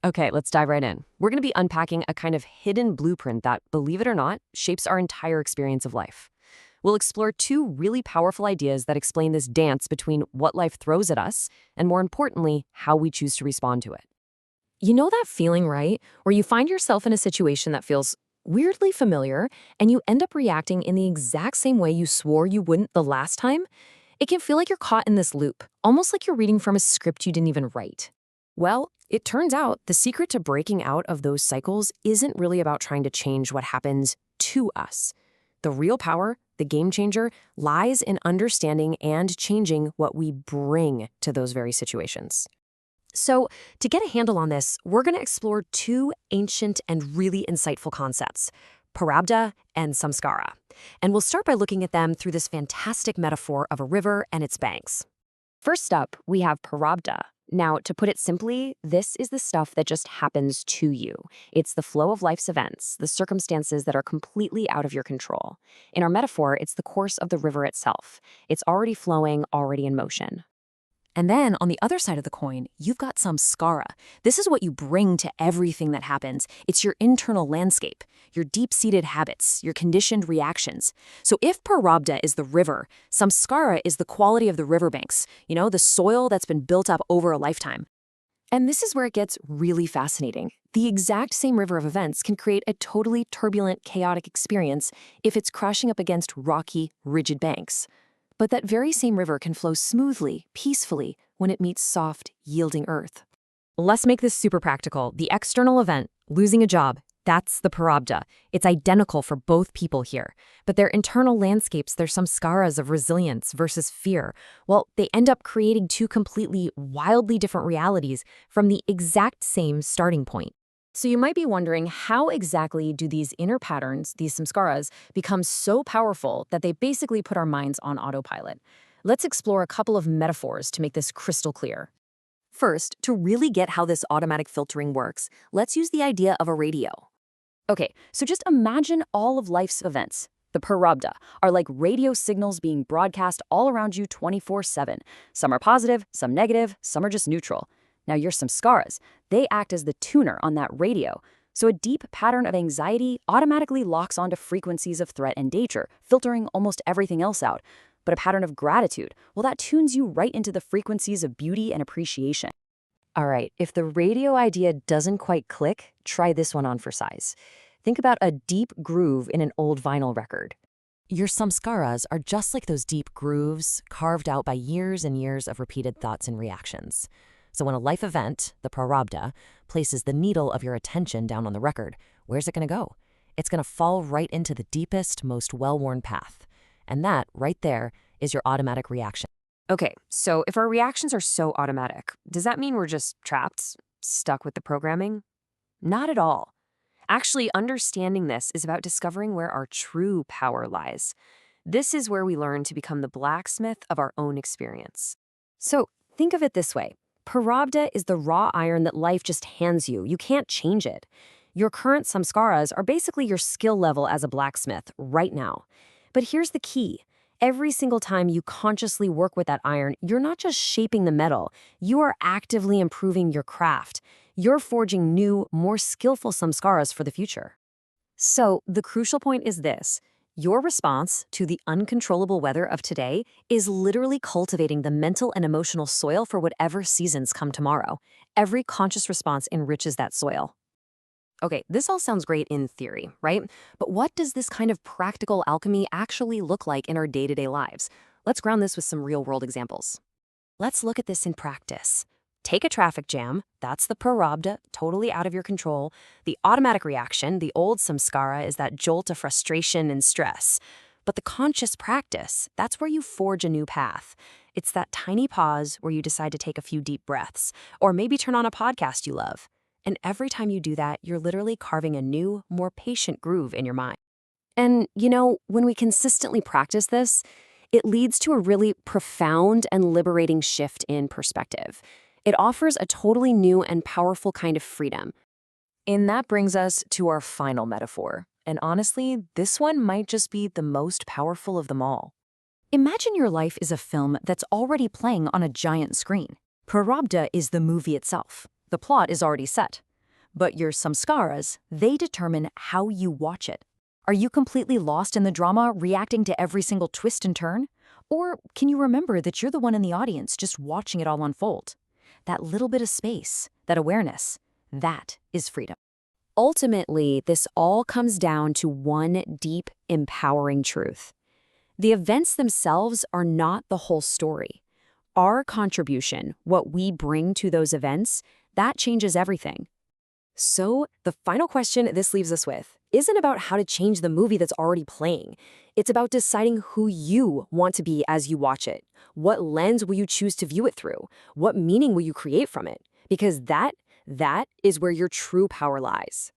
Okay, let's dive right in. We're going to be unpacking a kind of hidden blueprint that, believe it or not, shapes our entire experience of life. We'll explore two really powerful ideas that explain this dance between what life throws at us and, more importantly, how we choose to respond to it. You know that feeling, right? Where you find yourself in a situation that feels weirdly familiar and you end up reacting in the exact same way you swore you wouldn't the last time? It can feel like you're caught in this loop, almost like you're reading from a script you didn't even write. Well, it turns out the secret to breaking out of those cycles isn't really about trying to change what happens to us. The real power, the game changer, lies in understanding and changing what we bring to those very situations. So, to get a handle on this, we're going to explore two ancient and really insightful concepts, Prarabdha and Samskara. And we'll start by looking at them through this fantastic metaphor of a river and its banks. First up, we have Prarabdha. Now, to put it simply, this is the stuff that just happens to you. It's the flow of life's events, the circumstances that are completely out of your control. In our metaphor, it's the course of the river itself. It's already flowing, already in motion. And then, on the other side of the coin, you've got samskara. This is what you bring to everything that happens. It's your internal landscape, your deep-seated habits, your conditioned reactions. So if Prarabdha is the river, samskara is the quality of the riverbanks, the soil that's been built up over a lifetime. And this is where it gets really fascinating. The exact same river of events can create a totally turbulent, chaotic experience if it's crashing up against rocky, rigid banks. But that very same river can flow smoothly, peacefully, when it meets soft, yielding earth. Let's make this super practical. The external event, losing a job, that's the Prarabdha. It's identical for both people here. But their internal landscapes, there's some samskaras of resilience versus fear. Well, they end up creating two completely, wildly different realities from the exact same starting point. So you might be wondering, how exactly do these inner patterns, these samskaras, become so powerful that they basically put our minds on autopilot? Let's explore a couple of metaphors to make this crystal clear. First, to really get how this automatic filtering works, let's use the idea of a radio. Okay, so just imagine all of life's events. The Prarabdha are like radio signals being broadcast all around you 24/7. Some are positive, some negative, some are just neutral. Now, your samskaras, they act as the tuner on that radio. So a deep pattern of anxiety automatically locks onto frequencies of threat and danger, filtering almost everything else out. But a pattern of gratitude, well, that tunes you right into the frequencies of beauty and appreciation. All right, if the radio idea doesn't quite click, try this one on for size. Think about a deep groove in an old vinyl record. Your samskaras are just like those deep grooves carved out by years and years of repeated thoughts and reactions. So when a life event, the Prarabdha, places the needle of your attention down on the record, where's it going to go? It's going to fall right into the deepest, most well-worn path. And that, right there, is your automatic reaction. Okay, so if our reactions are so automatic, does that mean we're just trapped, stuck with the programming? Not at all. Actually, understanding this is about discovering where our true power lies. This is where we learn to become the blacksmith of our own experience. So think of it this way. Prarabdha is the raw iron that life just hands you. You can't change it. Your current samskaras are basically your skill level as a blacksmith right now. But here's the key. Every single time you consciously work with that iron, you're not just shaping the metal. You are actively improving your craft. You're forging new, more skillful samskaras for the future. So the crucial point is this. Your response to the uncontrollable weather of today is literally cultivating the mental and emotional soil for whatever seasons come tomorrow. Every conscious response enriches that soil. Okay, this all sounds great in theory, right? But what does this kind of practical alchemy actually look like in our day-to-day lives? Let's ground this with some real-world examples. Let's look at this in practice. Take a traffic jam, that's the Prarabdha, totally out of your control. The automatic reaction, the old samskara, is that jolt of frustration and stress. But the conscious practice, that's where you forge a new path. It's that tiny pause where you decide to take a few deep breaths, or maybe turn on a podcast you love. And every time you do that, you're literally carving a new, more patient groove in your mind. And, when we consistently practice this, it leads to a really profound and liberating shift in perspective. It offers a totally new and powerful kind of freedom. And that brings us to our final metaphor. And honestly, this one might just be the most powerful of them all. Imagine your life is a film that's already playing on a giant screen. Prarabdha is the movie itself. The plot is already set. But your samskaras, they determine how you watch it. Are you completely lost in the drama, reacting to every single twist and turn? Or can you remember that you're the one in the audience just watching it all unfold? That little bit of space, that awareness, that is freedom. Ultimately, this all comes down to one deep, empowering truth. The events themselves are not the whole story. Our contribution, what we bring to those events, that changes everything. So, the final question this leaves us with isn't about how to change the movie that's already playing. It's about deciding who you want to be as you watch it. What lens will you choose to view it through? What meaning will you create from it? Because that is where your true power lies.